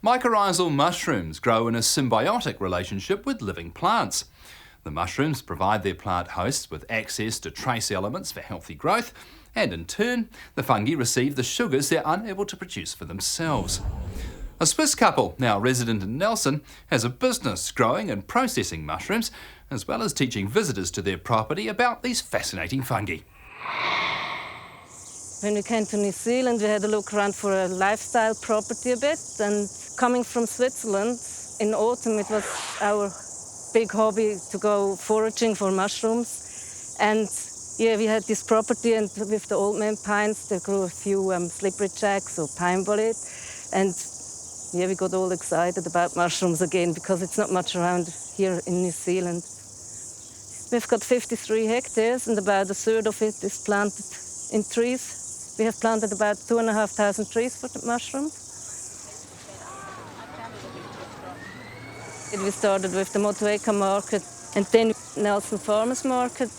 Mycorrhizal mushrooms grow in a symbiotic relationship with living plants. The mushrooms provide their plant hosts with access to trace elements for healthy growth, and in turn, the fungi receive the sugars they're unable to produce for themselves. A Swiss couple, now resident in Nelson, has a business growing and processing mushrooms, as well as teaching visitors to their property about these fascinating fungi. When we came to New Zealand, we had a look around for a lifestyle property a bit, and coming from Switzerland, in autumn it was our big hobby to go foraging for mushrooms. And yeah, we had this property, and with the old man pines, there grew a few slippery jacks or pine bolete. And yeah, we got all excited about mushrooms again because it's not much around here in New Zealand. We've got 53 hectares, and about a third of it is planted in trees. We have planted about 2,500 trees for the mushrooms. We started with the Motueka market and then Nelson Farmers Market.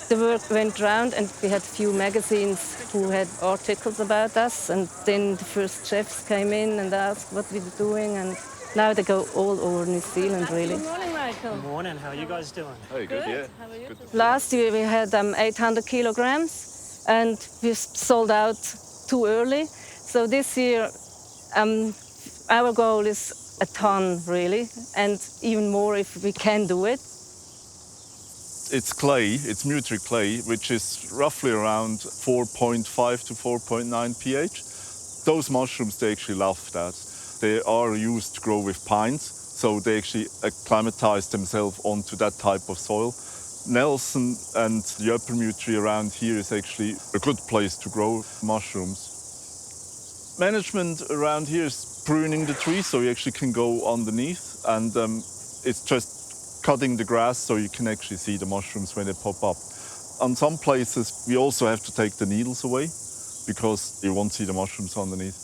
The work went round, and we had a few magazines who had articles about us, and then the first chefs came in and asked what we were doing, and now they go all over New Zealand, really. Good morning, Michael. Good morning. How are you guys doing? Hey, good, yeah. How are you? Good. Last year we had 800 kilograms, and we sold out too early. So this year our goal is a ton, really, and even more if we can do it. It's clay, it's mutric clay, which is roughly around 4.5 to 4.9 pH. Those mushrooms, they actually love that. They are used to grow with pines, so they actually acclimatize themselves onto that type of soil. Nelson and the upper Mutri around here is actually a good place to grow mushrooms. Management around here is pruning the trees, so you actually can go underneath, and it's just cutting the grass so you can actually see the mushrooms when they pop up. On some places, we also have to take the needles away because you won't see the mushrooms underneath.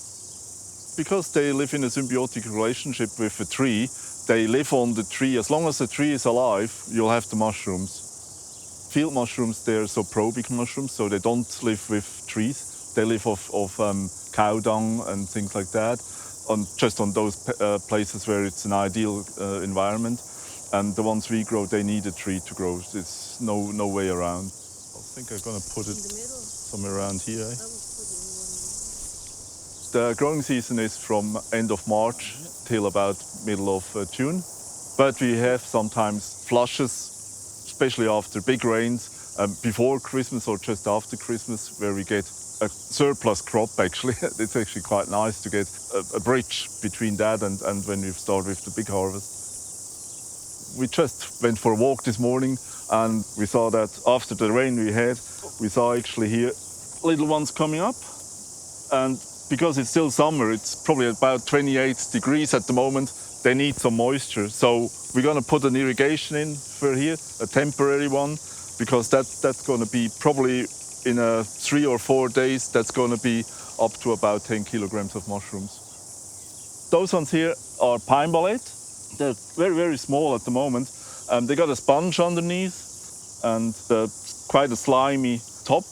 Because they live in a symbiotic relationship with the tree, they live on the tree. As long as the tree is alive, you'll have the mushrooms. Field mushrooms, they're zooprobic mushrooms, so they don't live with trees. They live off cow dung and things like that, just on those places where it's an ideal environment. And the ones we grow, they need a tree to grow. There's no way around. I think I'm going to put it somewhere around here. The growing season is from end of March till about middle of June. But we have sometimes flushes, especially after big rains, before Christmas or just after Christmas, where we get a surplus crop, actually. It's actually quite nice to get a bridge between that and when we start with the big harvest. We just went for a walk this morning, and we saw that after the rain we had, we saw actually here little ones coming up. And because it's still summer, it's probably about 28 degrees at the moment, they need some moisture. So we're going to put an irrigation in for here, a temporary one, because that's going to be probably in 3 or 4 days, that's going to be up to about 10 kilograms of mushrooms. Those ones here are pine bolete. They're very, very small at the moment. They got a sponge underneath and quite a slimy top.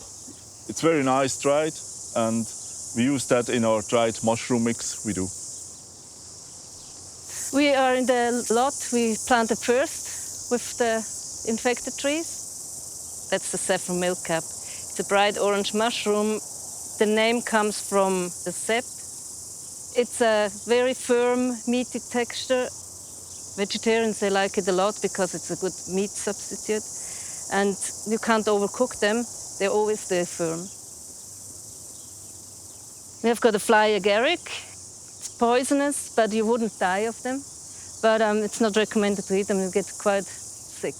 It's very nice dried, and we use that in our dried mushroom mix we do. We are in the lot we planted first with the infected trees. That's the saffron milkcap. It's a bright orange mushroom. The name comes from the sap. It's a very firm, meaty texture. Vegetarians, they like it a lot because it's a good meat substitute. And you can't overcook them. They're always stay firm. We have got a fly agaric. It's poisonous, but you wouldn't die of them. But it's not recommended to eat them. You get quite sick.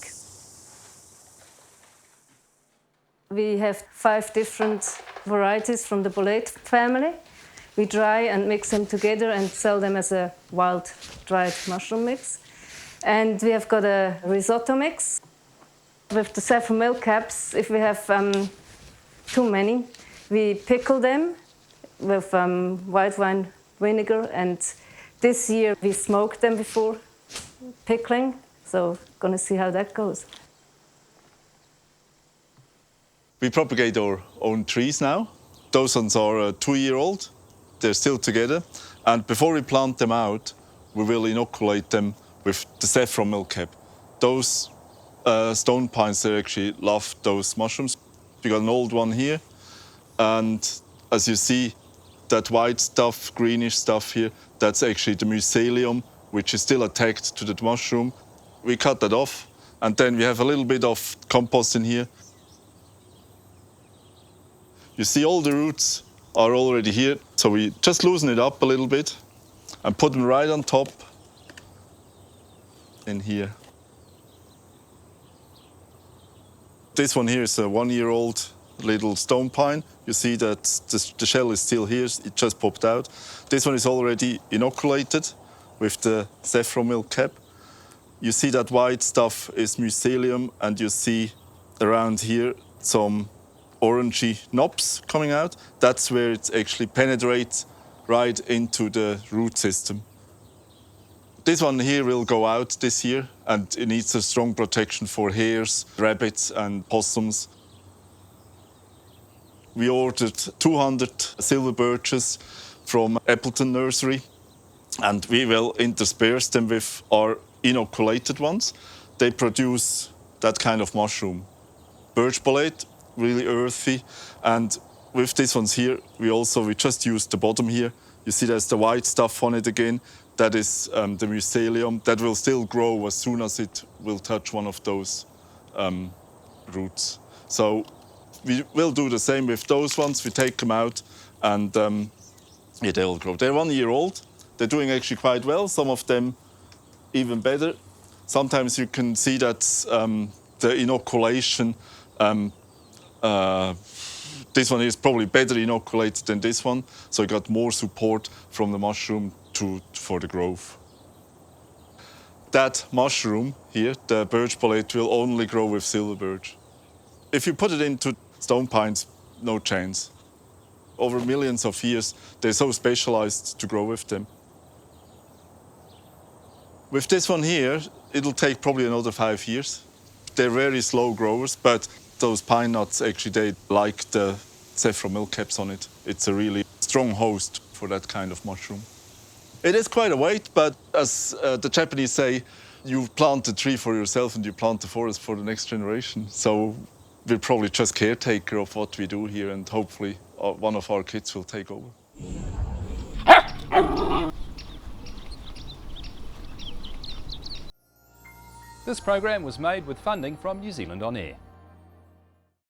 We have 5 different varieties from the bolete family. We dry and mix them together and sell them as a wild dried mushroom mix. And we have got a risotto mix. With the saffron milkcaps, if we have too many, we pickle them with white wine vinegar. And this year we smoked them before pickling. So going to see how that goes. We propagate our own trees now. Those ones are 2-year-old. They're still together. And before we plant them out, we will inoculate them with the saffron milkcap. Those stone pines, they actually love those mushrooms. We got an old one here, and as you see, that white stuff, greenish stuff here, that's actually the mycelium, which is still attached to the mushroom. We cut that off, and then we have a little bit of compost in here. You see all the roots are already here, so we just loosen it up a little bit and put them right on top in here. This one here is a 1-year-old little stone pine. You see that the shell is still here, it just popped out. This one is already inoculated with the saffron milkcap. You see that white stuff is mycelium, and you see around here some orangey knobs coming out. That's where it actually penetrates right into the root system. This one here will go out this year, and it needs a strong protection for hares, rabbits and possums. We ordered 200 silver birches from Appleton Nursery, and we will intersperse them with our inoculated ones. They produce that kind of mushroom. Birch bolete, really earthy, and with these ones here, we just used the bottom here. You see there's the white stuff on it again. That is the mycelium. That will still grow as soon as it will touch one of those roots. So we will do the same with those ones. We take them out, and they'll grow. They're 1 year old. They're doing actually quite well. Some of them even better. Sometimes you can see that the inoculation, this one is probably better inoculated than this one, so it got more support from the mushroom for the growth. That mushroom here, the birch bolete, will only grow with silver birch. If you put it into stone pines, no chance. Over millions of years, they're so specialized to grow with them. With this one here, it'll take probably another 5 years. They're very slow growers, but those pine nuts actually, they like the saffron milkcaps on it. It's a really strong host for that kind of mushroom. It is quite a weight, but as the Japanese say, you plant the tree for yourself and you plant the forest for the next generation. So we're probably just caretaker of what we do here, and hopefully one of our kids will take over. This program was made with funding from New Zealand On Air.